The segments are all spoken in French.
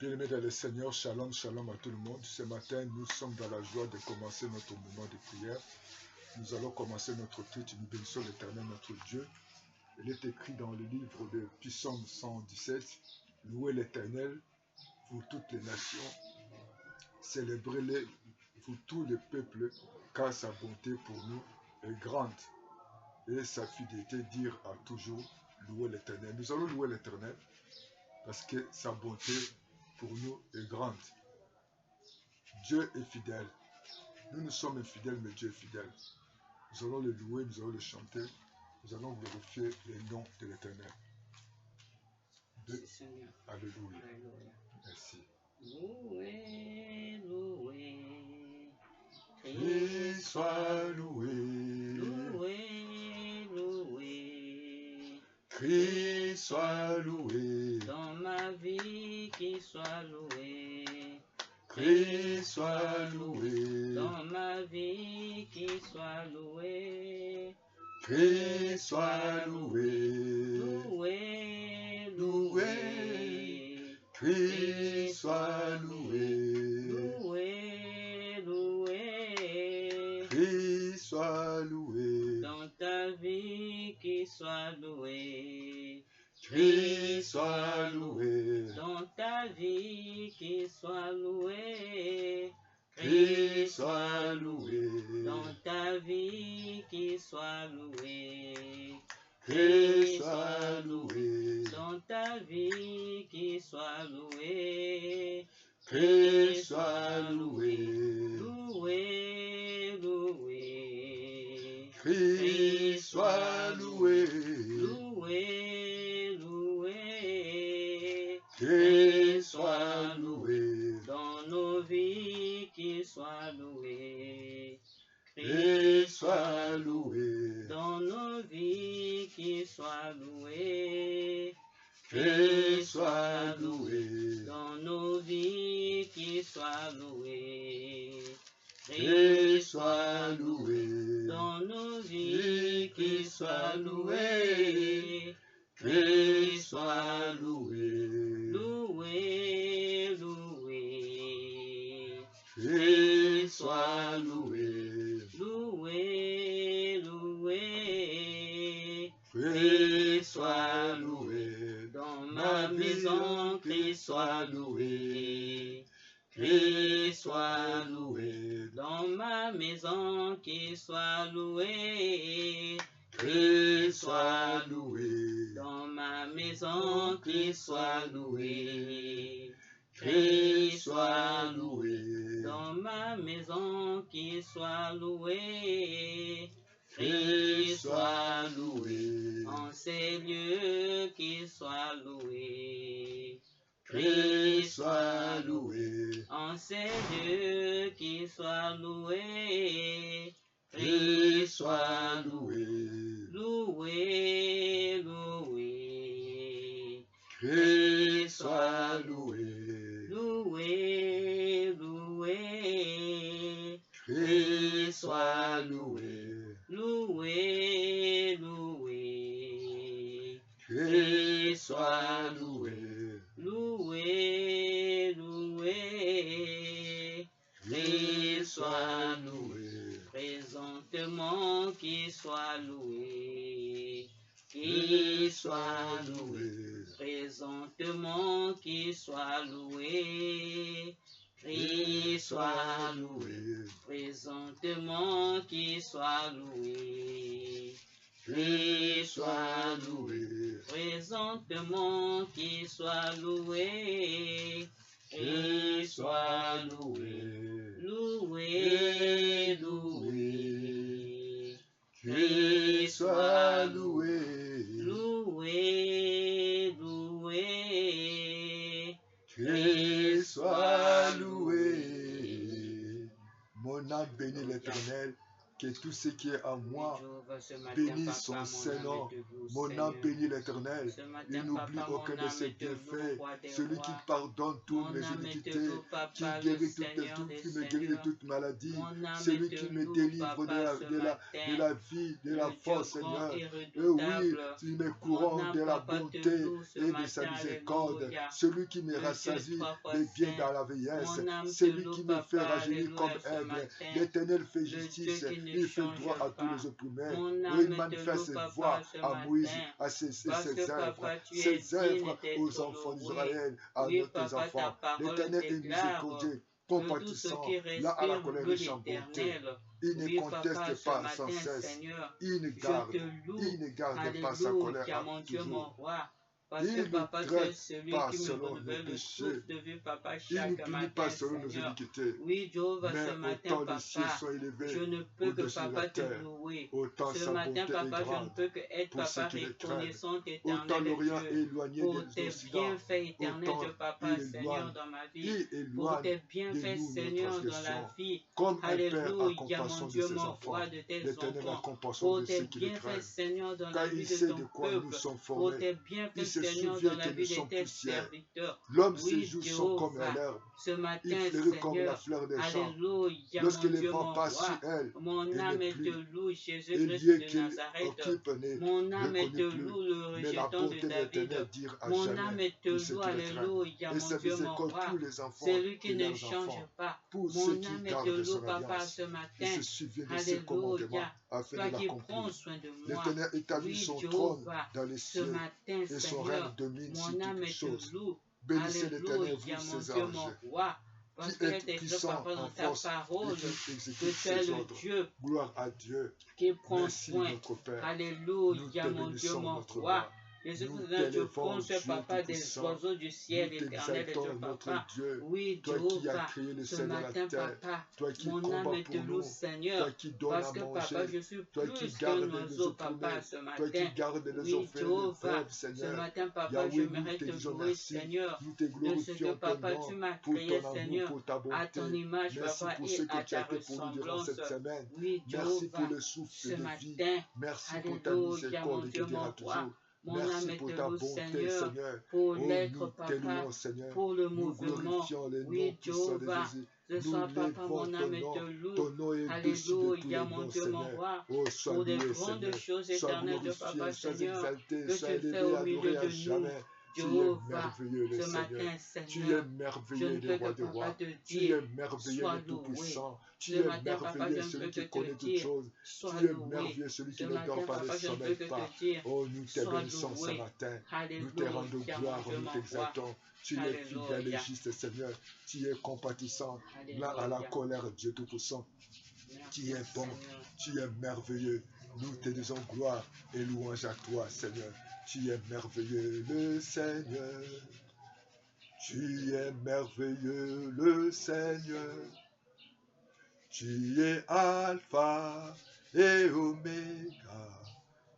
Bien-aimés dans le Seigneur, shalom, shalom à tout le monde. Ce matin, nous sommes dans la joie de commencer notre moment de prière. Nous allons commencer notre culte. Nous bénissons l'Éternel, notre Dieu. Il est écrit dans le livre de Psaume 117, « Louez l'Éternel, vous toutes les nations, célébrez-le, vous tous les peuples, car sa bonté pour nous est grande. Et sa fidélité dire à toujours, louez l'Éternel. » Nous allons louer l'Éternel parce que sa bonté pour nous est grande. Dieu est fidèle. Nous sommes infidèles, mais Dieu est fidèle. Nous allons le louer, nous allons le chanter. Nous allons glorifier le nom de l'Éternel. Alléluia. Merci. Loué, loué. Christ soit loué. Loué, loué. Christ soit loué. Dans ma vie, qu'il soit loué. Christ soit loué. Dans ma vie, qu'il soit loué. Christ soit loué. Loué, Loué. Christ soit loué. loué, loué. Christ soit loué. Dans ta vie, qu'il soit loué. Christ soit loué. Dans ta vie, qu'il soit loué. Christ soit loué. Dans ta vie, qu'il soit loué. Christ soit loué. Dans ta vie, qu'il soit loué. Christ soit loué. Loué, loué. Christ soit loué. Loué, loué. Christ soit loué. Dans nos vies, qu'il soit loué. Christ soit loué. Dans nos vies, qu'il soit loué. Christ soit loué. Dans nos vies, qu'il soit loué. Christ soit loué. Dans nos vies, qu'il soit loué. Christ soit loué. Loué, loué. Christ soit loué. Loué, loué. Christ soit loué. Dans ma maison, Christ soit loué. Christ soit loué. Dans ma maison, qu'il soit loué. Christ soit loué. Dans ma maison, qu'il soit loué. Christ soit loué. Dans ma maison, qu'il soit loué. Christ soit loué. En ces lieux, qu'il soit loué. Christ soit loué. En ces lieux, qu'il soit loué. Christ soit loué. Loué, loué. Christ soit loué. Loué, loué. Christ soit loué. Loué, loué. Christ soit loué. Loué, loué. Christ soit loué. Présentement, qu'il soit loué. Qu'il soit loué. Présentement, qu'il soit loué. Christ soit loué. Présentement, qu'il soit loué. Christ soit loué. Présentement, qu'il soit loué. Christ soit loué. Loué, loué. Christ soit loué. Loué, loué. Christ soit loué. Mon âme bénit l'Éternel Que tout ce qui est en moi Jéhovah, ce matin, bénisse papa, son mon âme Saint-Nom. te loue, Mon Seigneur. âme bénit l'Éternel. Ce matin, Il n'oublie papa, aucun mon de ses âme te loue, bienfaits. roi des Celui qui rois. pardonne toutes Mon mes âme te iniquités, loue, qui papa, le guérit Seigneur des qui me guérit de seigneurs. toute maladie. Mon âme Celui te qui me loue, délivre papa, ce de matin. la vie, de la Le force, Dieu grand Seigneur. et Et oui, redoutable. il me Mon couronne de âme, la papa, te bonté loue ce et de sa matin, miséricorde. alléluia. Celui qui me Le Dieu rassasie trois fois des biens saint. dans la vieillesse. Mon âme te Celui loue, qui me fait papa, rajeunir comme alléluia, ce aigle. matin. L'Éternel fait Le Dieu justice. qui ne Il fait change droit à tous pas. les opprimés. Mon Et il âme te manifeste loue, ses papa, voix ce à Moïse, matin. à ses Parce que, œuvres. papa, tu es Ses digne œuvres d'être aux enfants loué. d'Israël, à Oui, nos papa, ta enfants. parole L'Éternel est déclare miséricordieux, que tout ce compatissant, qui là à la respire colère loue riche en bonté. l'Éternel. Il ne Oui, papa, conteste ce pas sans matin, cesse. Seigneur, Il ne je garde, te loue. il ne garde pas sa colère Alléluia, mon Dieu, mon toujours. roi. Parce que, Il ne papa, tu es traite celui pas qui me selon nos renouvelle le péchés. souffle de vie, papa, Il ne chaque punit matin, pas selon nos Seigneur. iniquités. Oui, Jéhovah, ce Mais matin, autant les cieux papa, sont élevés je ne peux que, au-dessus de la papa, te terre, louer. autant Ce sa matin, bonté papa, est je ne grande peux que être, pour ceux papa, qui le craignent. reconnaissant, Autant éternel l'Orient est Dieu, éloigné pour de tes l'Occident, bienfaits, éternel autant Dieu, papa, il Seigneur, éloigne, dans ma vie. il Pour éloigne tes de bienfaits, nous nos Seigneur, dans la transgressions. vie. Comme un père a Alléluia, mon compassion de Dieu, ses mon enfants, roi, de tes l'Éternel a enfants. compassion Pour de tes ceux qui le bienfaits, craignent. Seigneur, dans Car la vie il de sait ton de quoi nous peuple. sommes Pour formés. tes bienfaits, Il se Seigneur, souvient dans la que nous vie de sommes tes poussière. serviteurs. L'homme, ses Oui, jours sont comme Jéhovah, l'herbe. ce matin, Il fleurit comme la Seigneur. fleur des champs. Alléluia, Lorsque mon les Dieu, vents mon passent sur roi. elle, Mon elle âme n'est te plus. loue, Et Jésus-Christ lieu de qu'il Nazareth. occupe n'est Mon âme reconnu te plus. loue, le Mais la rejeton de bonté de David. l'Éternel dure à Mon âme jamais te pour ceux loue, qui le craignent. alléluia, Et mon sa Dieu, mon miséricorde roi. tous les enfants Celui qui et ne leurs change enfants. pas. Pour ceux Mon qui âme te gardent loue, son papa, alliance ce et matin. se souviennent de ses commandements Alléluia. afin Toi de qui prends l'accomplir. soin de moi. L'Éternel établit Oui, son trône Jéhovah, dans les ce cieux matin, et son règne Seigneur, domine sur mon âme toutes te choses. loue. Bénissez l'Éternel, Alléluia, vous mon ses Dieu, mon anges, roi. Parce qui que est est écrit, puissant papa, dans en ta force parole, et qui que exécute tu es ses le ordres. Dieu Gloire à Dieu. qui prend Merci soin. notre Père. Nous Alléluia, te mon Dieu, bénissons, mon notre roi. roi. Jésus Nous Christ, je t'élèvons, prends Dieu papa des Tout-Puissant. oiseaux du ciel, Nous éternel et Dieu, t'exaltons, notre papa. Dieu. Oui, Toi qui as Jéhovah, créé le ce ciel et la matin, terre. papa, Toi qui mon combats âme te pour loue, nous. Seigneur. Toi qui donnes Parce à que, manger. papa, je suis Toi qui plus gardes qu'un les oiseau, opprimés. papa, ce Toi qui matin. gardes les Oui, orphelins, les Jéhovah, veuves, ce Seigneur. matin, papa, Yahweh, je nous mérite te te disons louer, merci. Seigneur, Nous te de ce que, glorifions ton papa, tu nom m'as pour créé, ton amour, Seigneur, pour ta à ton bonté. image, Merci papa, pour et ce que à tu as ta fait pour nous durant ressemblance. cette semaine. Oui, Merci pour Jéhovah, le souffle ce de vie. matin, Merci pour ta alléluia, mon miséricorde qui Dieu, mon dira roi. toujours. Mon âme Merci est pour te ta loue, bonté, Seigneur, Seigneur. pour Oh, l'être, nous papa, t'élouons, Seigneur. pour le Nous mouvement. glorifions le nom Oui, puissant de Jéhovah, Jésus. ce Nous soir, papa, lèvons mon ton âme nom. te loue. Ton nom est dessus de tous les Alléluia, mon noms, Dieu, mon Seigneur. roi, Oh, sois pour des loué, grandes Seigneur. choses Sois éternelles de glorifié, papa, sois Seigneur, exalté, que sois tu fais élevé, au milieu adoré à de nous. jamais. Tu es Jéhovah, merveilleux, le ce Seigneur. matin, Tu es Seigneur, je merveilleux, ne le peux roi que, des papa, rois. te Tu es dire, merveilleux, sois le loué. Tout-Puissant. Tu Ce es matin, papa, je merveilleux, ne celui peux que qui connaît te toutes dire, choses. sois Tu es loué. merveilleux, celui Ce qui ne matin, dort pas, ne papa, je ne peux sommeille que pas. te dire, Oh, nous te sois bénissons ce loué. matin. Nous te Alléluia, rendons mon gloire, Dieu, nous mon roi. t'exaltons. Tu es fidèle et Alléluia. juste, Seigneur. Tu es compatissant, là à la Alléluia. colère, Dieu Tout-Puissant. Merci, Tu es bon, Seigneur. tu es merveilleux. Nous te disons gloire et louange à toi, Seigneur. Tu es merveilleux, le Seigneur. Tu es merveilleux, le Seigneur. Tu es Alpha et Oméga.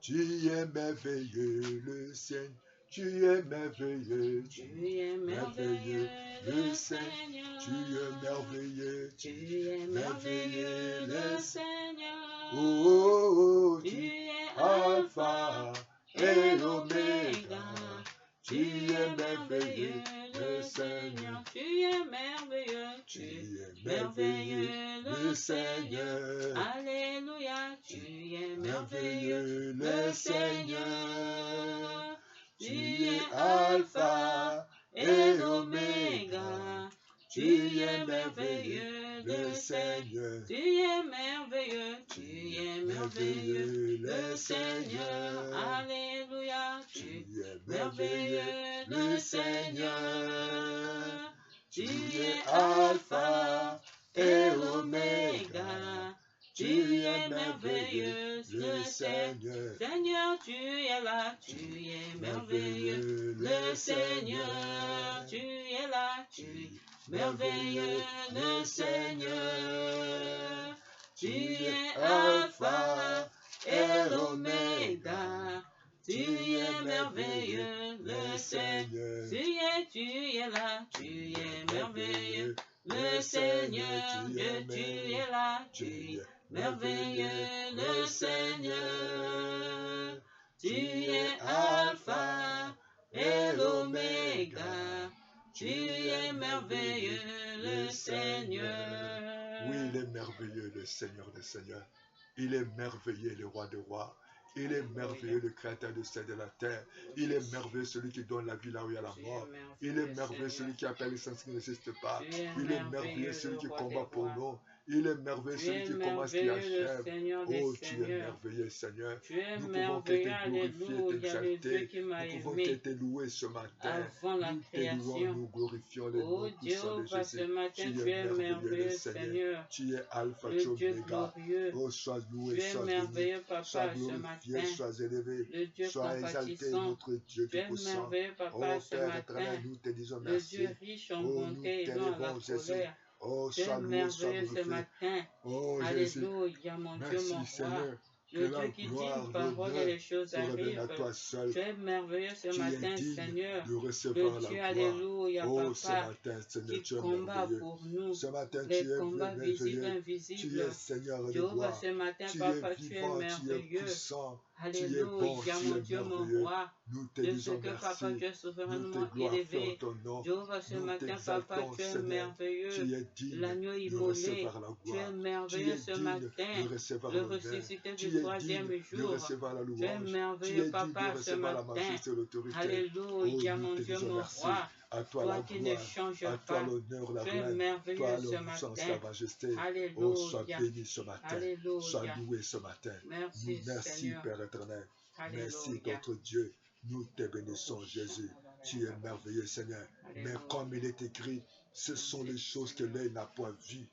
Tu es merveilleux, le Seigneur. Tu es merveilleux, Tu es merveilleux, le Seigneur. tu es merveilleux. Tu es merveilleux, le Seigneur. Oh, oh, oh, Tu tu es Alpha et Oméga. Tu es merveilleux, le Seigneur. Tu es merveilleux, Tu tu es es merveilleux, le Seigneur. Seigneur. Alléluia, tu es merveilleux, Merveilleux le le Seigneur. Seigneur. Tu Tu es es Alpha Alpha et et Oméga. Oméga. Tu es merveilleux, le le Seigneur. Seigneur. Tu es merveilleux, tu es merveilleux, le Seigneur. Alléluia, tu Tu es es merveilleux, le Seigneur. Tu Tu es es Alpha Alpha et et Oméga. Oméga. Tu es merveilleux, le Seigneur. Seigneur. Seigneur, tu es là, tu es merveilleux, le Seigneur. Tu es là, tu es merveilleux, le Seigneur. Tu es Alpha et l'Oméga. Tu es merveilleux, le Seigneur. Tu es là, tu es merveilleux, le Seigneur. Dieu, tu es là, tu es merveilleux le Seigneur. Tu es Alpha et l'Oméga. Tu es merveilleux le Seigneur. Oui, il est merveilleux le Seigneur des Seigneurs. Il est merveilleux le Roi des Rois. Il est merveilleux le Créateur du ciel et de la terre. Il est merveilleux celui qui donne la vie là où il y a la mort. Il est merveilleux celui qui appelle les saints qui n'existent pas. Il est merveilleux celui qui combat pour nous. Il est merveilleux celui qui commence qui achève. Oh, tu es merveilleux Seigneur. Nous pouvons te glorifier, t'exalter. Nous pouvons te louer ce matin. Nous te louons, nous glorifions le nom puissant de Jésus. Tu es merveilleux Seigneur. Tu es Alpha, tu es Oméga. Oh, sois loué, sois béni. Sois glorifié, sois élevé, sois exalté, notre Dieu tout-puissant. Oh Père éternel, nous te disons merci. Oh, nous t'élevons, Jésus. Oh, sois loué, sois glorifié. Oh, Jésus. Merci, Seigneur. Le Dieu qui dit une parole et les choses arrivent. Tu es merveilleux ce matin, Seigneur. Le Dieu, alléluia, Papa, qui combat pour nous. Ce matin, les combats visibles, invisibles. Tu es Seigneur de gloire. Ce matin, tu Papa, es vivant, tu es puissant. Alléluia, mon Dieu, mon roi. Nous te De ce disons que, merci. Papa, tu es souverainement Nous te glorifions élevé. ton nom. Jéhovah, ce Nous matin, t'exaltons, Papa, tu es Seigneur. merveilleux. Tu es digne L'agneau de immolé. recevoir la Tu es gloire. Tu merveilleux es ce digne matin. de recevoir Le l'honneur. ressuscité Tu du es troisième digne de jour. recevoir la Tu es louange. Tu es merveilleux, digne Papa, de ce recevoir la matin. majesté et l'autorité. Alléluia, Oh, mon nous te Dieu, disons mon merci. roi. À toi Toi la qui ne gloire, changes à toi pas. l'honneur, la Tu es gloire, merveilleux toi ce l'obéissance, matin. la majesté. Alléluia. Oh, sois béni ce matin. Alléluia. Sois loué ce matin. Merci, Merci Seigneur. Père éternel. Merci Alléluia. notre Dieu. Nous te bénissons Jésus. Tu es merveilleux Seigneur. Mais comme il est écrit, ce sont les choses que l'œil n'a point vues,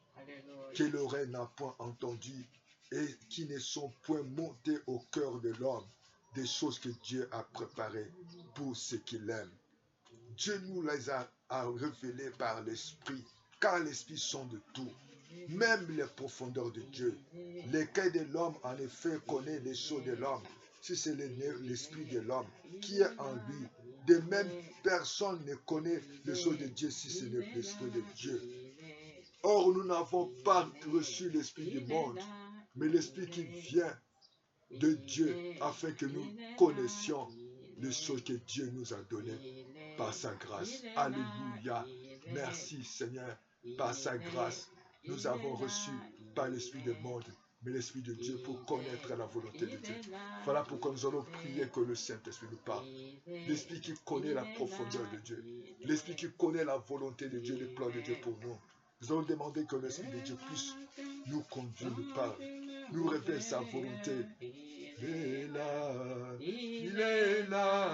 que l'oreille n'a point entendues et qui ne sont point montées au cœur de l'homme, des choses que Dieu a préparées pour ceux qui l'aiment. Dieu nous les a révélées par l'Esprit, car l'Esprit sonde tout, même les profondeurs de Dieu. Lesquels de l'homme, en effet, connaît les choses de l'homme, si c'est l'Esprit de l'homme qui est en lui. De même, personne ne connaît les choses de Dieu si ce n'est l'Esprit de Dieu. Or, nous n'avons pas reçu l'Esprit du monde, mais l'Esprit qui vient de Dieu, afin que nous connaissions les choses que Dieu nous a données par sa grâce. Alléluia. Merci Seigneur. Par sa grâce, nous avons reçu pas l'Esprit du monde, mais l'Esprit de Dieu pour connaître la volonté de Dieu. Voilà pourquoi nous allons prier que le Saint-Esprit nous parle. L'Esprit qui connaît la profondeur de Dieu. L'Esprit qui connaît la volonté de Dieu, le plan de Dieu pour nous. Nous allons demander que l'Esprit de Dieu puisse nous conduire, nous parler, nous révéler sa volonté. Il est là, il est là.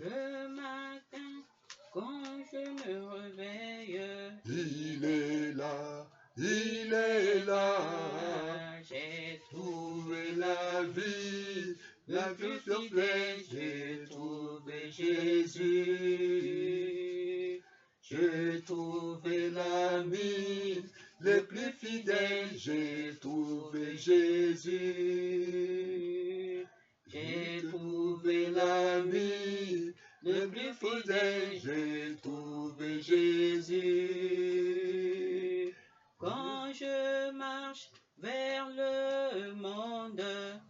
Le matin, quand je me réveille, Il est là, il est là. j'ai Trouvé la vie, la vie fidèle, j'ai trouvé Jésus. J'ai trouvé l'ami le plus fidèle, j'ai trouvé Jésus. J'ai trouvé l'ami le plus fidèle, j'ai trouvé Jésus. Quand je marche vers le monde,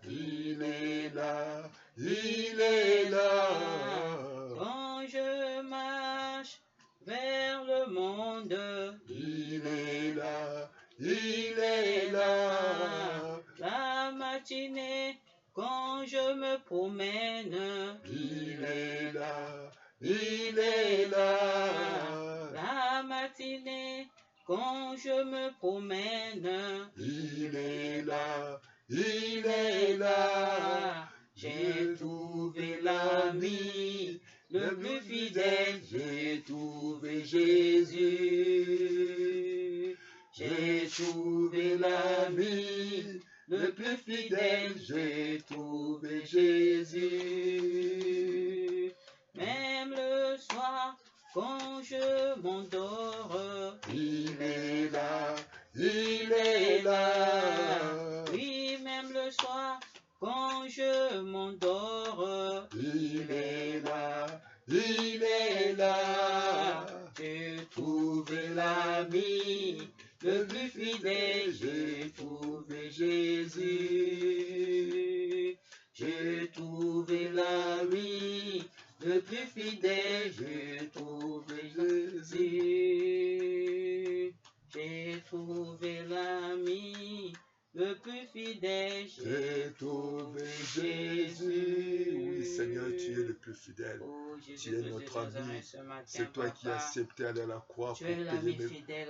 Il est là, il est là. quand je marche vers le monde, Il est là, il est là. la matinée, quand je me promène, Il est là, il est là. la matinée, quand je me promène, Il est là, il est là. J'ai trouvé l'ami le plus fidèle, j'ai trouvé Jésus. J'ai trouvé l'ami le plus fidèle, j'ai trouvé Jésus. même le soir, quand je m'endors, Il est là, il est là. oui, même le soir, quand je m'endors, Il est là, il est là. j'ai Trouvé l'ami le plus fidèle, j'ai trouvé Jésus. J'ai trouvé l'ami, le plus fidèle, j'ai trouvé Jésus. J'ai trouvé l'ami, le plus fidèle, j'ai trouvé Jésus. Oui, Seigneur, tu es le plus fidèle. Oh, Jésus, tu es notre ami. C'est toi qui as accepté aller à la croix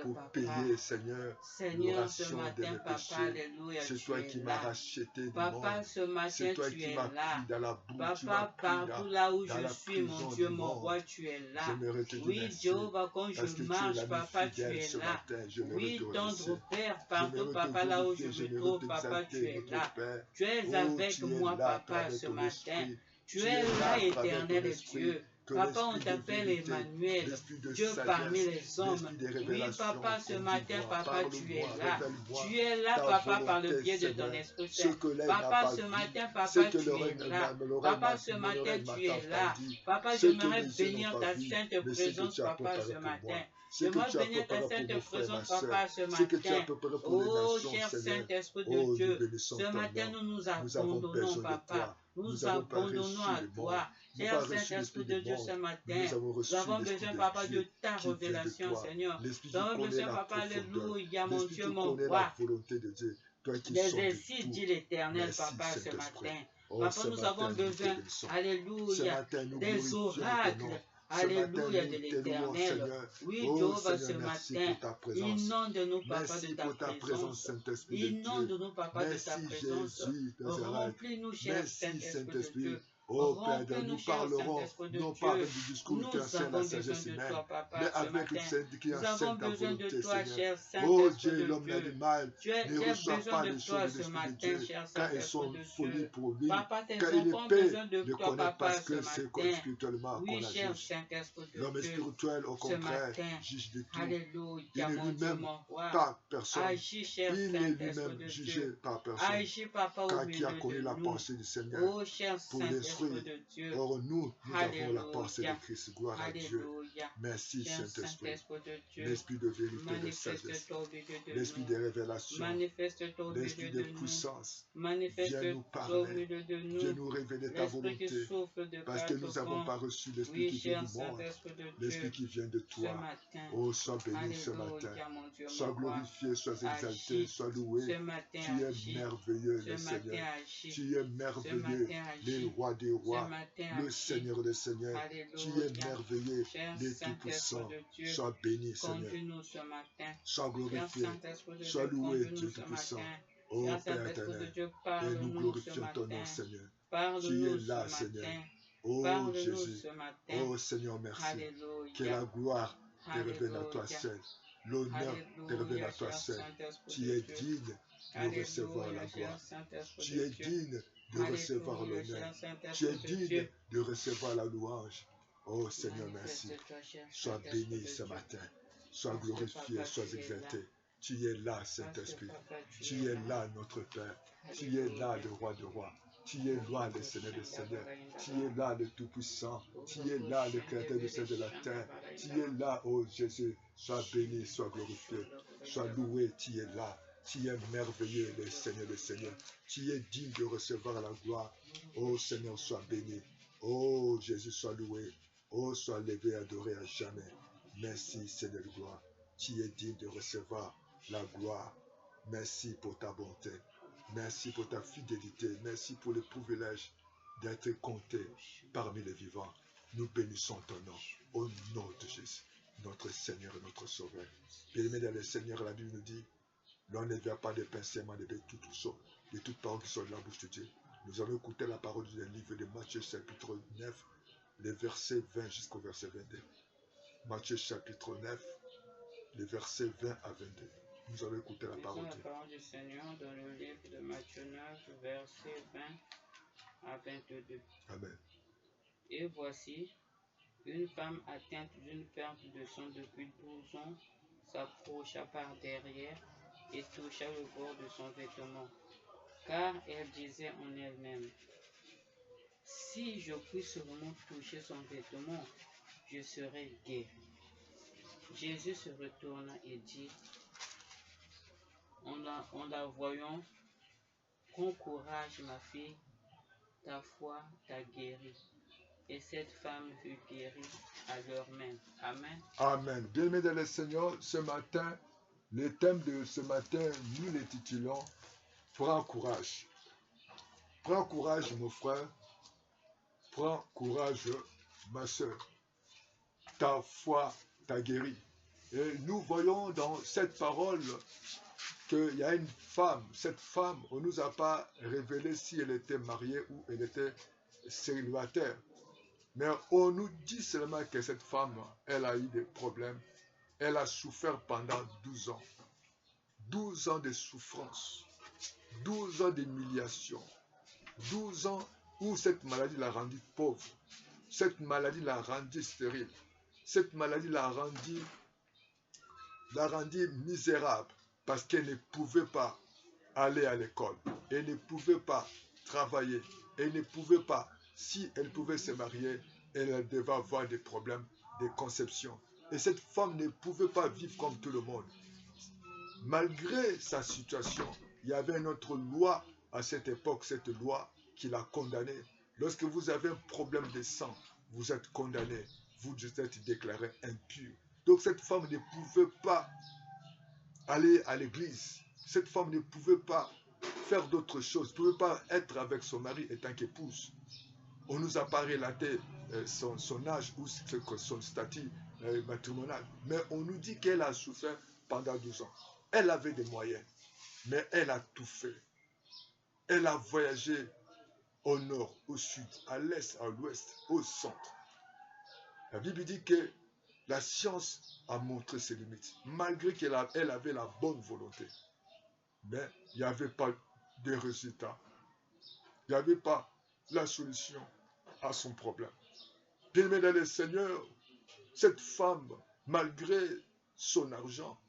pour payer, Seigneur, l'oration de mes péchés. C'est toi qui m'as racheté du monde. C'est toi qui m'as pris dans la boue. Papa, partout là où je suis, mon Dieu, mon roi, tu es là. Oui, Jéhovah, quand je marche, papa, tu es là. Oui, tendre Père, partout, papa, là où je me trouve, papa, tu es là. Tu es avec moi, papa, ce matin. Tu es là, éternel Dieu. Papa, on t'appelle Emmanuel, Dieu parmi les hommes. Oui, papa, ce matin, papa, tu es là. Tu es là, papa, par le biais de ton Esprit Saint. Papa, ce matin, papa, tu es là. Papa, ce matin, tu es là. Papa, j'aimerais bénir ta sainte présence, papa, ce matin. J'aimerais bénir ta sainte présence, papa, ce matin. Oh, cher Saint-Esprit de Dieu, ce matin, nous nous abandonnons, papa. Nous nous abandonnons à toi. Cher Saint-Esprit de Dieu, ce matin, nous avons besoin, papa, de ta révélation, Seigneur. Nous avons besoin, papa, alléluia, mon Dieu, mon roi. Des récits, dit l'Éternel, papa, ce matin. Papa, nous avons besoin, alléluia, des oracles. Alléluia de l'Éternel. Oui, Jéhovah, ce matin, inonde-nous, papa, de ta présence. Inonde-nous, papa, de ta présence. Remplis-nous, cher Saint-Esprit de Dieu. Oh Père, nous parlerons non pas avec du discours qui enseigne la sagesse humaine, mais avec celle qui enseigne ta volonté, Seigneur. Oh Dieu, l'homme l'animal ne reçoit pas les choses de l'Esprit de Dieu quand ils sont folie pour lui, quand il est paix, ne connaît pas ce que c'est spirituellement qu'on a juge. L'homme spirituel, au contraire, juge de tout. Il n'est lui-même pas personne. Il n'est lui-même jugé par personne. Car qui a connu la pensée du Seigneur pour l'esprit. Or nous avons la pensée de Christ. Gloire à Dieu. Merci Saint-Esprit. L'esprit de vérité, de sagesse, l'esprit de révélation, l'esprit de puissance. Viens nous parler, viens nous révéler ta volonté, parce que nous n'avons pas reçu l'esprit qui vient du monde, l'esprit qui vient de toi. Oh, sois béni ce matin, sois glorifié, sois exalté, sois loué. Tu es merveilleux, le Seigneur. Tu es merveilleux, le roi des rois, le Seigneur des seigneurs. Tu es merveilleux, le Tout-Puissant. Sois béni, Seigneur. Sois glorifié, sois loué, Dieu Tout-Puissant. Oh Père éternel, et nous glorifions ton nom, Seigneur. Tu es là, Seigneur. Oh Jésus, oh Seigneur, merci. Que la gloire te revienne à toi seul. L'honneur te revienne à toi seul. Tu es digne de recevoir la gloire. Tu es digne de recevoir l'honneur. Tu es digne de recevoir la louange. Oh Seigneur, merci. Sois béni ce matin. Sois glorifié, sois exalté. Tu es là, Saint-Esprit. Tu es là, notre Père. Tu es là, le roi de rois. Tu es là, le Seigneur des seigneurs. Tu es là, le Tout-Puissant. Tu es là, le Créateur du ciel et de la terre. Tu es là, oh Jésus. Sois béni, sois glorifié. Sois loué, tu es là. Tu es merveilleux, le Seigneur des seigneurs. Tu es digne de recevoir la gloire. Oh Seigneur, sois béni. Oh Jésus, sois loué. Oh, sois levé, adoré à jamais. Merci, Seigneur de gloire. Tu es digne de recevoir la gloire. Merci pour ta bonté. Merci pour ta fidélité. Merci pour le privilège d'être compté parmi les vivants. Nous bénissons ton nom. Au nom de Jésus, notre Seigneur et notre Sauveur. Bien-aimé dans le Seigneur, la Bible nous dit, l'on ne verra pas de pain seulement de toutes paroles qui sont de la bouche de Dieu. Nous allons écouter la parole du livre de Matthieu chapitre 9, les versets 20 jusqu'au verset 22. Matthieu chapitre 9, les versets 20 à 22. Nous allons écouter la parole de Dieu. La parole du Seigneur dans le livre de Matthieu 9, versets 20 à 22. Amen. Et voici, une femme atteinte d'une perte de sang depuis 12 ans s'approcha par derrière et toucha le bord de son vêtement, car elle disait en elle-même, si je puis seulement toucher son vêtement, je serai guérie. Jésus se retourna et dit, en la voyant. Prends courage, ma fille, ta foi t'a guéri. Et cette femme fut guérie à leur main. Amen. Amen. Bien-aimés dans le Seigneur, ce matin, le thème de ce matin, nous l'intitulons « Prends courage ». Prends courage, mon frère. Prends courage, ma soeur. Ta foi t'a guéri. Et nous voyons dans cette parole qu'il y a une femme. Cette femme, on ne nous a pas révélé si elle était mariée ou elle était célibataire. Mais on nous dit seulement que cette femme, elle a eu des problèmes. Elle a souffert pendant 12 ans. 12 ans de souffrance. 12 ans d'humiliation. 12 ans où cette maladie l'a rendue pauvre. Cette maladie l'a rendue stérile. Cette maladie l'a rendue misérable parce qu'elle ne pouvait pas aller à l'école. Elle ne pouvait pas travailler. Elle ne pouvait pas, si elle pouvait se marier, elle devait avoir des problèmes de conception. Et cette femme ne pouvait pas vivre comme tout le monde. Malgré sa situation, il y avait une autre loi à cette époque, cette loi qui l'a condamnée. Lorsque vous avez un problème de sang, vous êtes condamné, vous êtes déclaré impur. Donc cette femme ne pouvait pas aller à l'église. Cette femme ne pouvait pas faire d'autres choses, ne pouvait pas être avec son mari étant qu'épouse. On ne nous a pas relaté son âge ou son statut matrimonial, mais on nous dit qu'elle a souffert pendant 12 ans. Elle avait des moyens, mais elle a tout fait. Elle a voyagé au nord, au sud, à l'est, à l'ouest, au centre. La Bible dit que la science a montré ses limites, malgré qu'elle avait la bonne volonté. Mais il n'y avait pas de résultat. Il n'y avait pas la solution à son problème. Bien-aimé dans le Seigneur, cette femme, malgré son argent,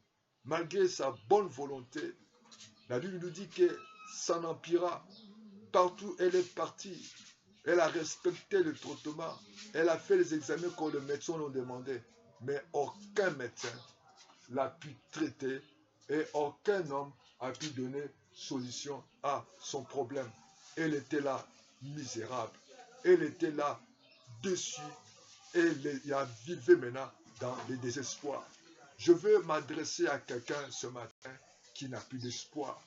malgré sa bonne volonté, la Bible nous dit que ça n'empira. Partout elle est partie, elle a respecté le traitement, elle a fait les examens que les médecins l'ont demandé, mais aucun médecin l'a pu traiter et aucun homme a pu donner solution à son problème. Elle était là misérable, elle était là dessus, elle vivait maintenant dans le désespoir. Je veux m'adresser à quelqu'un ce matin qui n'a plus d'espoir.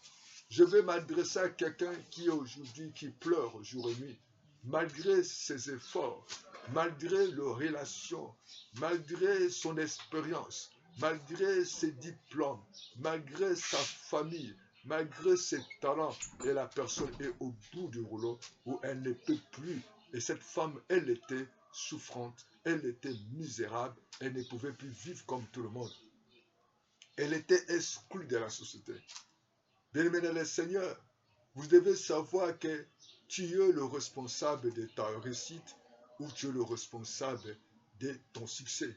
Je veux m'adresser à quelqu'un qui aujourd'hui, qui pleure jour et nuit, malgré ses efforts, malgré leurs relations, malgré son expérience, malgré ses diplômes, malgré sa famille, malgré ses talents, et la personne est au bout du rouleau où elle ne peut plus. Et cette femme, elle était souffrante, elle était misérable, elle ne pouvait plus vivre comme tout le monde. Elle était exclue de la société. Bien-aimé dans le Seigneur, vous devez savoir que tu es le responsable de ta réussite ou tu es le responsable de ton succès.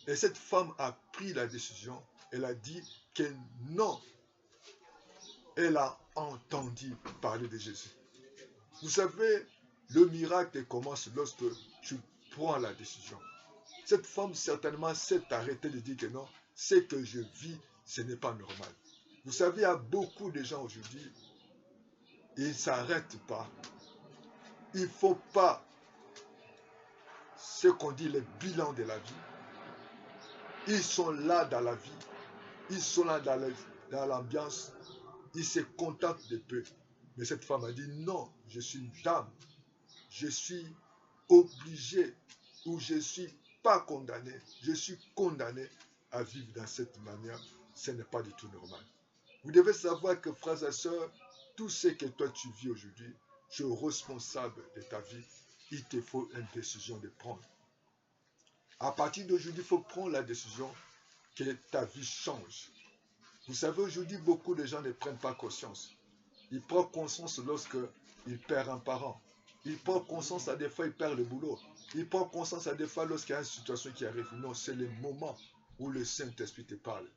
Et cette femme a pris la décision, elle a dit que non, elle a entendu parler de Jésus. Vous savez, le miracle commence lorsque tu prends la décision. Cette femme certainement s'est arrêtée de dire que non, ce que je vis, ce n'est pas normal. Vous savez, il y a beaucoup de gens aujourd'hui, ils ne s'arrêtent pas. Il ne faut pas ce qu'on dit le bilan de la vie. Ils sont là dans la vie, ils sont là dans l'ambiance, ils se contentent de peu. Mais cette femme a dit non, je suis une dame, je suis obligé ou je ne suis pas condamné, je suis condamné à vivre dans cette manière. Ce n'est pas du tout normal. Vous devez savoir que, frères et sœurs, tout ce que toi tu vis aujourd'hui, tu es responsable de ta vie. Il te faut une décision de prendre. À partir d'aujourd'hui, il faut prendre la décision que ta vie change. Vous savez, aujourd'hui, beaucoup de gens ne prennent pas conscience. Ils prennent conscience lorsqu'ils perdent un parent. Ils prennent conscience à des fois, ils perdent le boulot. Ils prennent conscience à des fois lorsqu'il y a une situation qui arrive. Non, c'est le moment où le Saint-Esprit te parle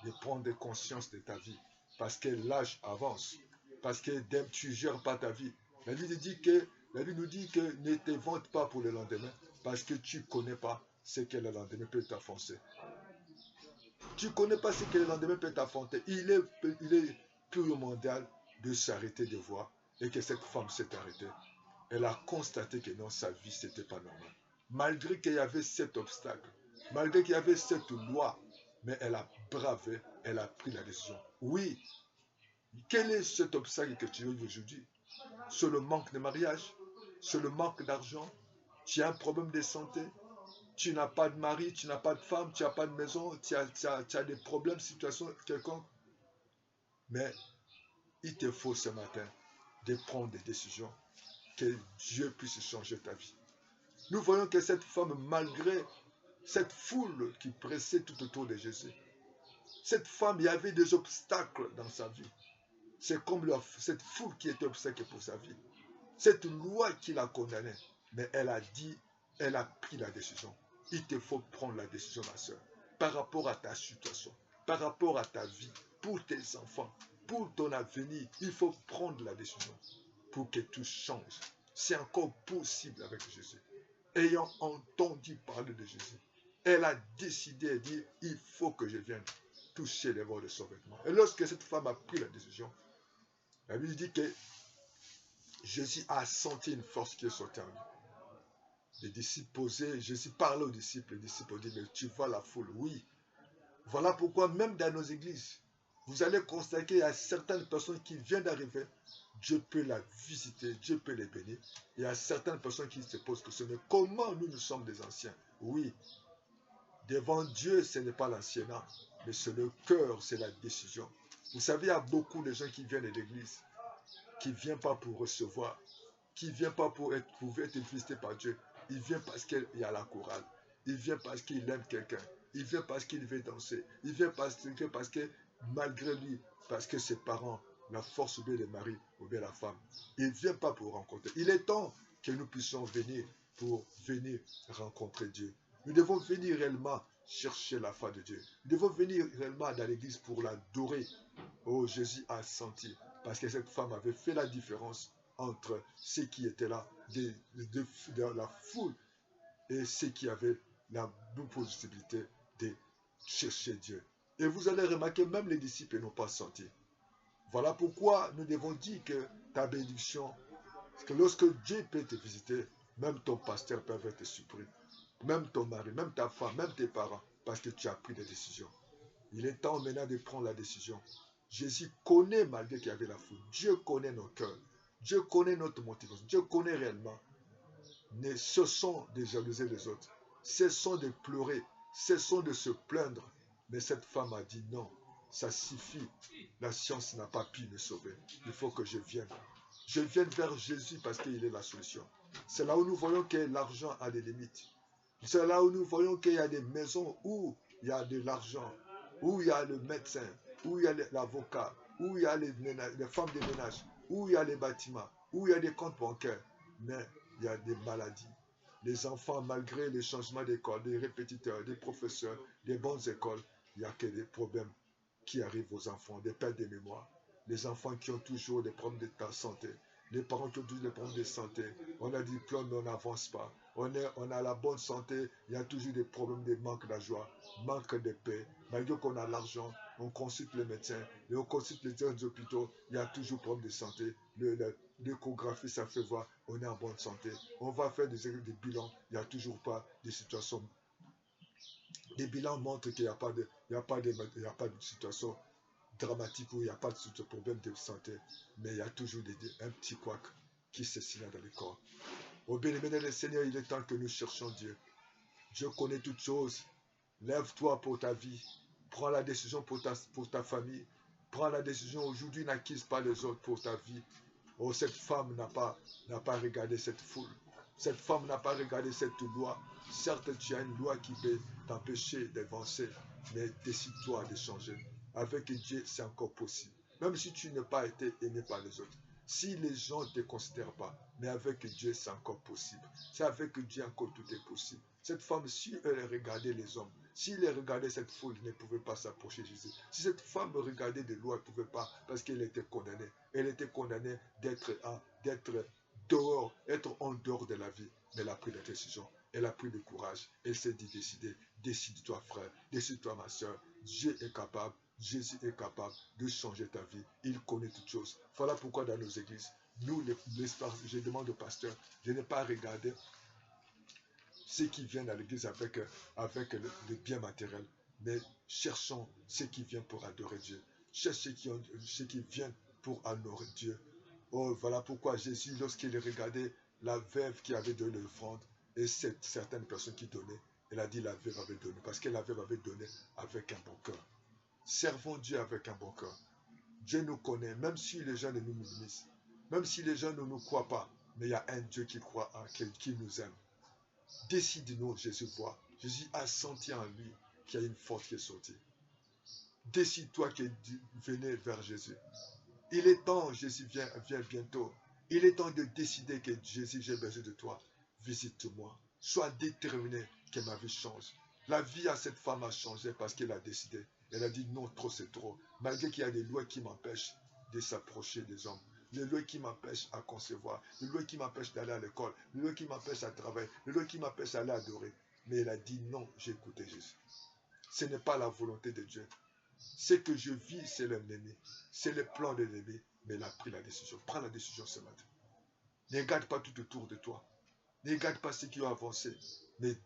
de prendre conscience de ta vie. Parce que l'âge avance. Parce que tu ne gères pas ta vie. La Bible nous dit que ne te vante pas pour le lendemain. Parce que tu ne connais pas ce que le lendemain peut t'affronter. Tu ne connais pas ce que le lendemain peut t'affronter. Il est primordial de s'arrêter de voir et que cette femme s'est arrêtée. Elle a constaté que non, sa vie, ce n'était pas normal. Malgré qu'il y avait cet obstacle, malgré qu'il y avait cette loi, mais elle a bravé, elle a pris la décision. Oui, quel est cet obstacle que tu as aujourd'hui? C'est le manque de mariage, c'est le manque d'argent, tu as un problème de santé, tu n'as pas de mari, tu n'as pas de femme, tu n'as pas de maison, tu as des problèmes, situations quelconques. Mais il te faut ce matin de prendre des décisions, que Dieu puisse changer ta vie. Nous voyons que cette femme, malgré cette foule qui pressait tout autour de Jésus, cette femme, il y avait des obstacles dans sa vie. C'est comme cette foule qui était obstacle pour sa vie. Cette loi qui la condamnait. Mais elle a dit, elle a pris la décision. Il te faut prendre la décision, ma soeur, par rapport à ta situation, par rapport à ta vie, pour tes enfants, pour ton avenir. Il faut prendre la décision pour que tout change. C'est encore possible avec Jésus. Ayant entendu parler de Jésus, elle a décidé et dit, il faut que je vienne toucher les bords de son vêtement. Et lorsque cette femme a pris la décision, la Bible dit que Jésus a senti une force qui est sortie en lui. Les disciples posaient, Jésus parlait aux disciples, les disciples ont dit, mais tu vois la foule, oui. Voilà pourquoi même dans nos églises, vous allez constater qu'il y a certaines personnes qui viennent d'arriver, Dieu peut la visiter, Dieu peut les bénir. Il y a certaines personnes qui se posent question, mais comment nous sommes des anciens? Oui, devant Dieu, ce n'est pas l'anciennat, mais c'est le cœur, c'est la décision. Vous savez, il y a beaucoup de gens qui viennent de l'église, qui ne viennent pas pour recevoir, qui ne viennent pas pour être visités par Dieu. Il vient parce qu'il y a la chorale. Il vient parce qu'il aime quelqu'un. Il vient parce qu'il veut danser. Il vient parce que malgré lui, parce que ses parents, la force ou bien le mari ou bien la femme, il ne vient pas pour rencontrer. Il est temps que nous puissions venir pour venir rencontrer Dieu. Nous devons venir réellement chercher la foi de Dieu. Nous devons venir réellement dans l'église pour l'adorer. Oh, Jésus a senti, parce que cette femme avait fait la différence entre ceux qui étaient là, de la foule, et ceux qui avaient la possibilité de chercher Dieu. Et vous allez remarquer, même les disciples n'ont pas senti. Voilà pourquoi nous devons dire que ta bénédiction, que lorsque Dieu peut te visiter, même ton pasteur peut te supprimer, même ton mari, même ta femme, même tes parents, parce que tu as pris des décisions. Il est temps maintenant de prendre la décision. Jésus connaît, malgré qu'il y avait la foule, Dieu connaît nos cœurs. Dieu connaît notre motivation. Dieu connaît réellement. Mais cessons de jalouser les autres. Cessons de pleurer. Cessons de se plaindre. Mais cette femme a dit non. Ça suffit. La science n'a pas pu me sauver. Il faut que je vienne. Je vienne vers Jésus parce qu'il est la solution. C'est là où nous voyons que l'argent a des limites. C'est là où nous voyons qu'il y a des maisons où il y a de l'argent, où il y a le médecin, où il y a l'avocat, où il y a les femmes de ménage, où il y a les bâtiments, où il y a des comptes bancaires, mais il y a des maladies. Les enfants, malgré les changements d'école, des répétiteurs, des professeurs, des bonnes écoles, il n'y a que des problèmes qui arrivent aux enfants, des pertes de mémoire. Les enfants qui ont toujours des problèmes de santé, les parents qui ont toujours des problèmes de santé. On a des diplômes, mais on n'avance pas. On a la bonne santé, il y a toujours des problèmes de manque de joie, manque de paix. Malgré qu'on a l'argent, on consulte les médecins, et on consulte les hôpitaux, il y a toujours problème de santé. L'échographie, ça fait voir, on est en bonne santé. On va faire des bilans, il n'y a toujours pas de situation. Les bilans montrent qu'il n'y a pas de situation dramatique où il n'y a pas de problème de santé, mais il y a toujours un petit couac qui se signale dans le corps. Au bien-aimé le Seigneur, il est temps que nous cherchions Dieu. Dieu connaît toutes choses. Lève-toi pour ta vie. Prends la décision pour ta famille. Prends la décision aujourd'hui, n'acquise pas les autres pour ta vie. Oh, cette femme n'a pas regardé cette foule. Cette femme n'a pas regardé cette loi. Certes, tu as une loi qui peut t'empêcher d'avancer, mais décide-toi de changer. Avec Dieu, c'est encore possible. Même si tu n'as pas été aimé par les autres. Si les gens ne te considèrent pas, mais avec Dieu, c'est encore possible. C'est avec Dieu encore tout est possible. Cette femme, si elle regardait les hommes, si elle regardait cette foule, elle ne pouvait pas s'approcher de Jésus. Si cette femme regardait des lois, elle ne pouvait pas, parce qu'elle était condamnée. Elle était condamnée d'être dehors, être en dehors de la vie. Mais elle a pris la décision. Elle a pris le courage. Elle s'est dit décider. Décide-toi, frère. Décide-toi, ma soeur. Dieu est capable. Jésus est capable de changer ta vie. Il connaît toutes choses. Voilà pourquoi dans nos églises, nous, je demande au pasteur de ne pas regarder ceux qui viennent à l'église avec le bien matériel, mais cherchons ceux qui viennent pour adorer Dieu. Cherchez ceux qui viennent pour honorer Dieu. Oh, voilà pourquoi Jésus, lorsqu'il regardait la veuve qui avait donné l'offrande et certaines personnes qui donnaient, il a dit la veuve avait donné, parce que la veuve avait donné avec un bon cœur. Servons Dieu avec un bon cœur. Dieu nous connaît, même si les gens ne nous minimisent, même si les gens ne nous croient pas, mais il y a un Dieu qui croit, qui nous aime. Décide-nous, Jésus voit. Jésus a senti en lui qu'il y a une force qui est sortie. Décide-toi que venez vers Jésus. Il est temps, Jésus vient bientôt. Il est temps de décider que Jésus, j'ai besoin de toi. Visite-moi. Sois déterminé que ma vie change. La vie à cette femme a changé parce qu'elle a décidé. Elle a dit non, trop c'est trop. Malgré qu'il y a des lois qui m'empêchent de s'approcher des hommes. Les lois qui m'empêchent à concevoir. Les lois qui m'empêchent d'aller à l'école. Les lois qui m'empêchent à travailler. Les lois qui m'empêchent d'aller adorer. Mais elle a dit non, j'ai écouté Jésus. Ce n'est pas la volonté de Dieu. Ce que je vis, c'est l'ennemi. C'est le plan de l'ennemi. Mais elle a pris la décision. Prends la décision ce matin. Ne regarde pas tout autour de toi. Ne regarde pas ceux qui ont avancé. Mais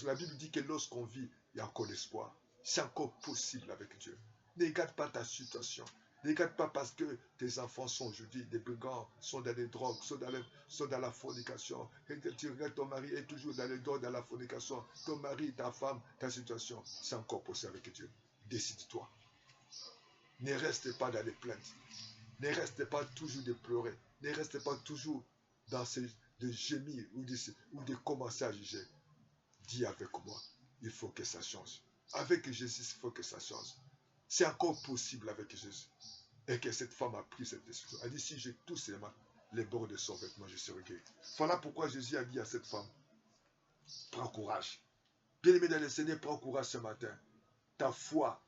la Bible dit que lorsqu'on vit, il y a encore l'espoir. C'est encore possible avec Dieu. Ne regarde pas ta situation. Ne regarde pas parce que tes enfants sont aujourd'hui des brigands, sont dans les drogues, sont dans la fornication. Et que tu regardes ton mari est toujours dans les drogues, dans la fornication. Ton mari, ta femme, ta situation, c'est encore possible avec Dieu. Décide-toi. Ne reste pas dans les plaintes. Ne reste pas toujours de pleurer. Ne reste pas toujours dans de gémir ou de commencer à juger. Dis avec moi, il faut que ça change. Avec Jésus, il faut que ça change. C'est encore possible avec Jésus. Et que cette femme a pris cette décision. Elle dit, si je touche seulement les bords de son vêtement, je serai guéri. Voilà pourquoi Jésus a dit à cette femme, prends courage. Bien-aimé dans le Seigneur, prends courage ce matin. Ta foi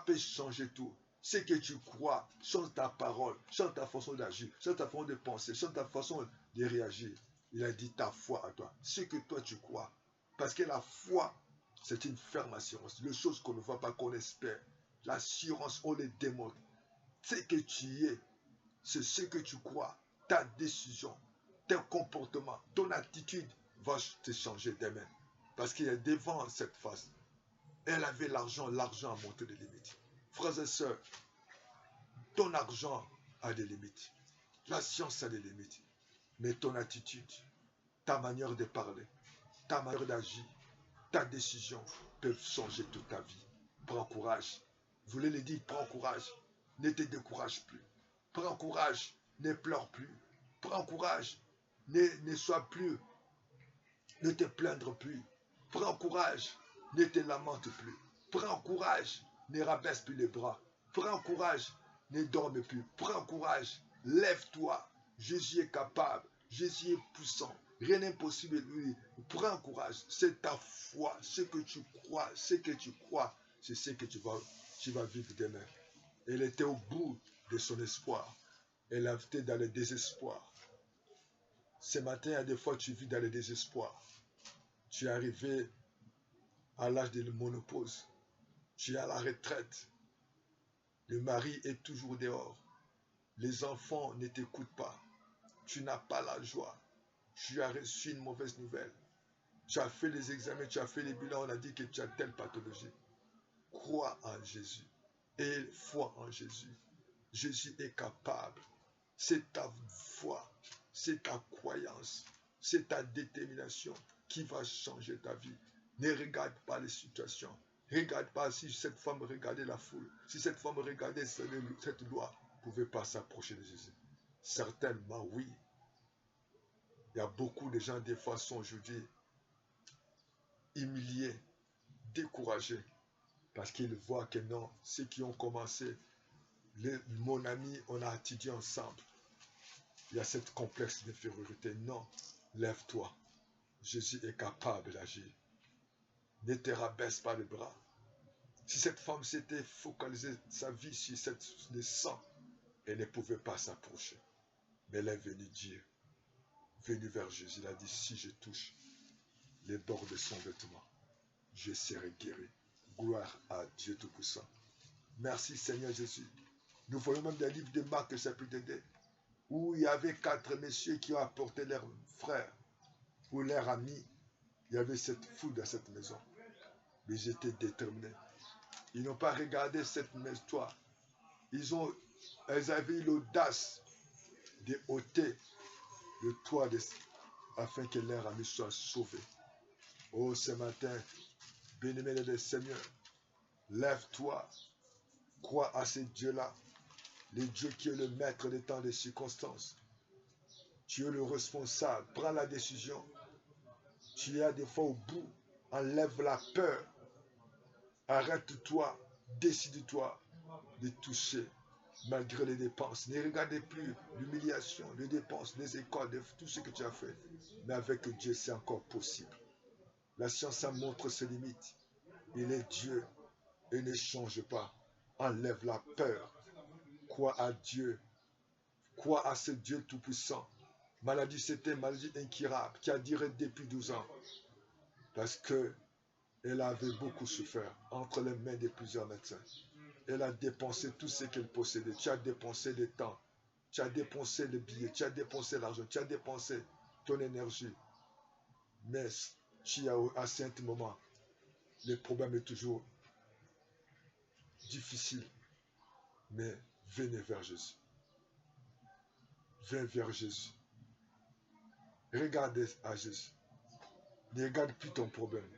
peut changer tout. Ce que tu crois, change ta parole, change ta façon d'agir, change ta façon de penser, change ta façon de réagir. Il a dit ta foi à toi. Ce que toi tu crois. Parce que la foi, c'est une ferme assurance. Les choses qu'on ne voit pas, qu'on espère. L'assurance, on les démontre. Ce que tu es, c'est ce que tu crois. Ta décision, ton comportement, ton attitude va te changer demain. Parce qu'il y a devant cette face. Elle avait l'argent a monté des limites. Frères et sœurs, ton argent a des limites. La science a des limites. Mais ton attitude, ta manière de parler, ta manière d'agir, ta décision peuvent changer toute ta vie. Prends courage. Vous voulez le dire, prends courage. Ne te décourage plus. Prends courage. Ne pleure plus. Prends courage. Ne sois plus. Ne te plaindre plus. Prends courage. Ne te lamente plus. Prends courage. Ne rabaisse plus les bras. Prends courage. Ne dorme plus. Prends courage. Lève-toi. Jésus est capable. Jésus est puissant. Rien n'est possible. Prends courage. C'est ta foi. Ce que tu crois. Ce que tu crois. C'est ce que tu vas vivre demain. Elle était au bout de son espoir. Elle était dans le désespoir. Ce matin, il y a des fois, tu vis dans le désespoir. Tu es arrivé à l'âge de la ménopause. Tu es à la retraite. Le mari est toujours dehors. Les enfants ne t'écoutent pas. Tu n'as pas la joie. Tu as reçu une mauvaise nouvelle. Tu as fait les examens, tu as fait les bilans, on a dit que tu as telle pathologie. Crois en Jésus. Et foi en Jésus. Jésus est capable. C'est ta foi, c'est ta croyance, c'est ta détermination qui va changer ta vie. Ne regarde pas les situations. Regarde pas si cette femme regardait la foule. Si cette femme regardait cette loi, ne pouvait pas s'approcher de Jésus. Certainement, oui. Il y a beaucoup de gens, des fois, sont aujourd'hui humiliés, découragés, parce qu'ils voient que non, ceux qui ont commencé, mon ami, on a étudié ensemble. Il y a cette complexe d'infériorité. Non, lève-toi. Jésus est capable d'agir. Ne te rabaisse pas les bras. Si cette femme s'était focalisée sa vie sur le sang, elle ne pouvait pas s'approcher. Mais elle est venue dire, venue vers Jésus. Il a dit, si je touche les bords de son vêtement. Je serai guéri. Gloire à Dieu Tout-Puissant. Merci Seigneur Jésus. Nous voyons même des livres de Marc chapitre 2 où il y avait 4 messieurs qui ont apporté leurs frères ou leurs amis. Il y avait cette foule dans cette maison. Mais ils étaient déterminés. Ils n'ont pas regardé cette maison. Elles avaient eu l'audace de ôter le toit afin que leurs amis soient sauvés. Oh, ce matin, bien-aimé le Seigneur, lève-toi, crois à ce Dieu-là, le Dieu qui est le maître des temps, des circonstances. Tu es le responsable, prends la décision. Tu es des fois au bout, enlève la peur, arrête-toi, décide-toi de toucher malgré les dépenses. Ne regardez plus l'humiliation, les dépenses, les écoles, tout ce que tu as fait. Mais avec Dieu, c'est encore possible. La science en montre ses limites. Il est Dieu et ne change pas. Enlève la peur. Crois à Dieu. Crois à ce Dieu tout-puissant. Maladie, c'était une maladie incurable qui a duré depuis 12 ans. Parce qu'elle avait beaucoup souffert entre les mains de plusieurs médecins. Elle a dépensé tout ce qu'elle possédait. Tu as dépensé le temps. Tu as dépensé les billets. Tu as dépensé l'argent. Tu as dépensé ton énergie. Mais tu as à certains moments, le problème est toujours difficile. Mais venez vers Jésus. Viens vers Jésus. Regardez à Jésus. Ne regarde plus ton problème.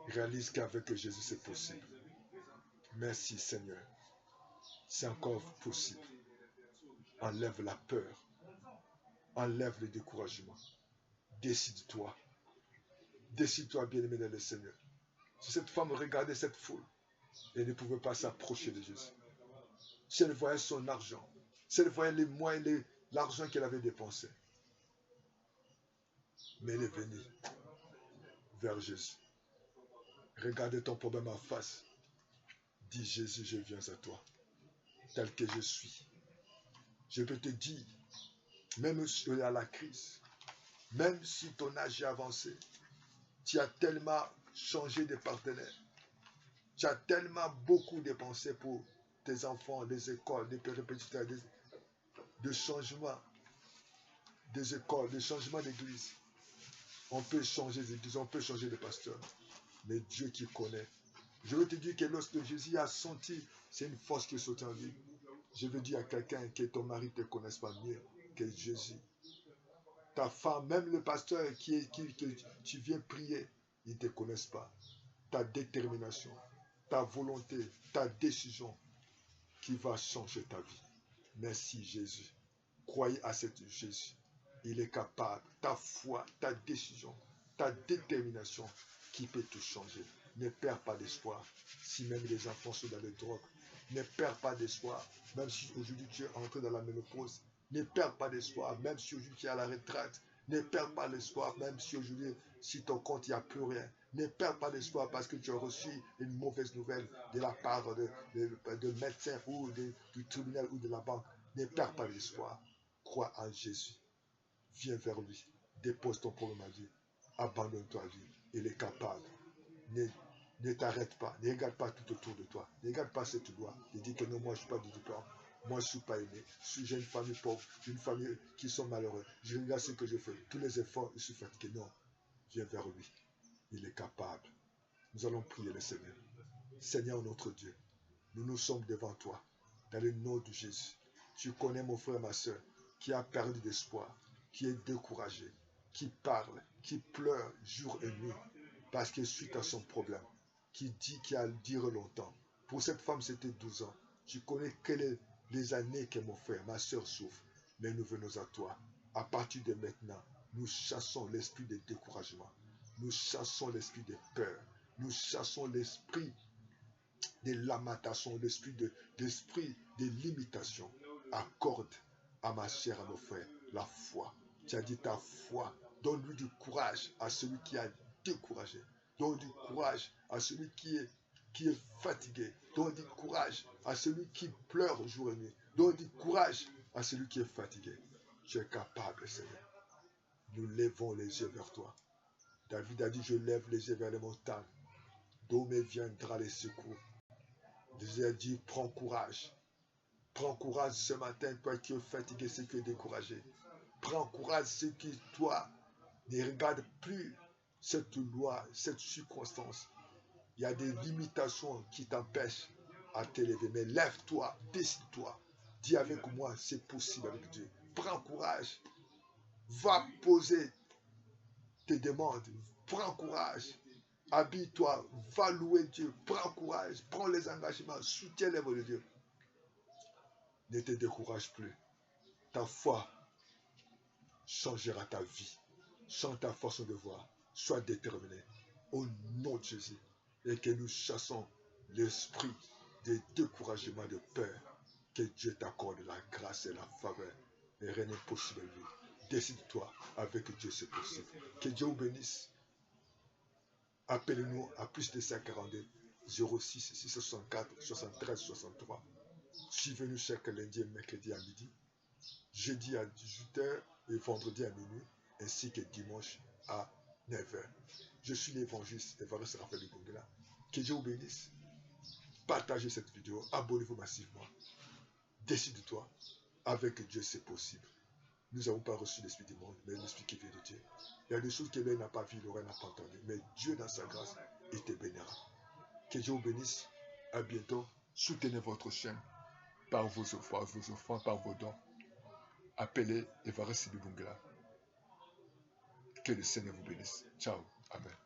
Réalise qu'avec Jésus, c'est possible. Merci Seigneur. C'est encore possible. Enlève la peur. Enlève le découragement. Décide-toi. Décide-toi, bien-aimé dans le Seigneur. Si cette femme regardait cette foule, elle ne pouvait pas s'approcher de Jésus. Si elle voyait son argent, si elle voyait les moyens, l'argent qu'elle avait dépensé. Mais elle est venue vers Jésus. Regardez ton problème en face. Dis Jésus, je viens à toi, tel que je suis. Je peux te dire, même si tu es à la crise, même si ton âge est avancé, tu as tellement changé de partenaire, tu as tellement beaucoup dépensé pour tes enfants, des écoles, des péripéties, des changements, des écoles, des changements d'église. On peut changer d'église, on peut changer de pasteur, mais Dieu qui connaît. Je veux te dire que lorsque Jésus a senti, c'est une force qui est sortie en lui. Je veux dire à quelqu'un que ton mari ne te connaisse pas mieux que Jésus. Ta femme, même le pasteur que tu viens prier, ils ne te connaissent pas. Ta détermination, ta volonté, ta décision qui va changer ta vie. Merci Jésus. Croyez à cet Jésus. Il est capable. Ta foi, ta décision, ta détermination qui peut tout changer. Ne perds pas d'espoir. Si même les enfants sont dans les drogues, ne perds pas d'espoir. Même si aujourd'hui tu es entré dans la ménopause, ne perds pas d'espoir. Même si aujourd'hui tu es à la retraite, ne perds pas d'espoir. Même si aujourd'hui, si ton compte, il n'y a plus rien. Ne perds pas d'espoir parce que tu as reçu une mauvaise nouvelle de la part de médecin ou du tribunal ou de la banque. Ne perds pas d'espoir. Crois en Jésus. Viens vers lui. Dépose ton problème à lui. Abandonne-toi à lui. Il est capable. Ne t'arrête pas. Ne regarde pas tout autour de toi. Ne regarde pas cette loi. Il dit que non, moi je ne suis pas du tout. Moi je ne suis pas aimé. J'ai une famille pauvre. Une famille qui sont malheureux. Je regarde ce que je fais. Tous les efforts, je suis fatigué. Non. Viens vers lui. Il est capable. Nous allons prier le Seigneur. Seigneur notre Dieu, nous sommes devant toi. Dans le nom de Jésus. Tu connais mon frère, ma soeur, qui a perdu d'espoir, qui est découragé, qui parle, qui pleure jour et nuit, parce que suite à son problème, qui dit qu'il a duré longtemps. Pour cette femme, c'était 12 ans. Tu connais les années que mon frère, ma soeur souffre. Mais nous venons à toi. À partir de maintenant, nous chassons l'esprit de découragement. Nous chassons l'esprit de peur. Nous chassons l'esprit de lamentation, l'esprit de limitation. Accorde à ma chère, à mon frère, la foi. Tu as dit ta foi. Donne-lui du courage à celui qui a découragé. Donne du courage à celui qui est fatigué. Donne du courage à celui qui pleure jour et nuit. Donne du courage à celui qui est fatigué. Tu es capable, Seigneur. Nous levons les yeux vers toi. David a dit, je lève les yeux vers les montagnes, d'où me viendra les secours. Jésus a dit, prends courage. Prends courage ce matin, toi qui es fatigué, ceux qui es découragé. Prends courage, ceux qui, toi, ne regardent plus cette loi, cette circonstance. Il y a des limitations qui t'empêchent à t'élever. Mais lève-toi, décide-toi. Dis avec moi, c'est possible avec Dieu. Prends courage. Va poser tes demandes. Prends courage. Habille-toi. Va louer Dieu. Prends courage. Prends les engagements. Soutiens l'œuvre de Dieu. Ne te décourage plus. Ta foi changera ta vie. Change ta façon de voir. Sois déterminé. Au nom de Jésus. Et que nous chassons l'esprit de découragement, de peur. Que Dieu t'accorde la grâce et la faveur. Et rien n'est possible à lui. Décide-toi. Avec Dieu, c'est possible. Que Dieu vous bénisse. Appelez-nous à plus de 542 06 664 73 63. Suivez-nous chaque lundi et mercredi à midi, jeudi à 18h et vendredi à minuit, ainsi que dimanche à 9h. Je suis l'évangéliste Évariste Raphaël Lubungela. Que Dieu vous bénisse. Partagez cette vidéo, abonnez-vous massivement. Décide-toi. Avec Dieu, c'est possible. Nous n'avons pas reçu l'esprit du monde, mais l'esprit qui vient de Dieu. Il y a des choses que l'œil n'a pas vues, l'oreille n'a pas entendues, mais Dieu, dans sa grâce, te bénira. Que Dieu vous bénisse. À bientôt. Soutenez votre chaîne par vos offrandes, par vos dons. Appelez Évariste Lubungela. Que le Seigneur vous bénisse. Ciao. Amen.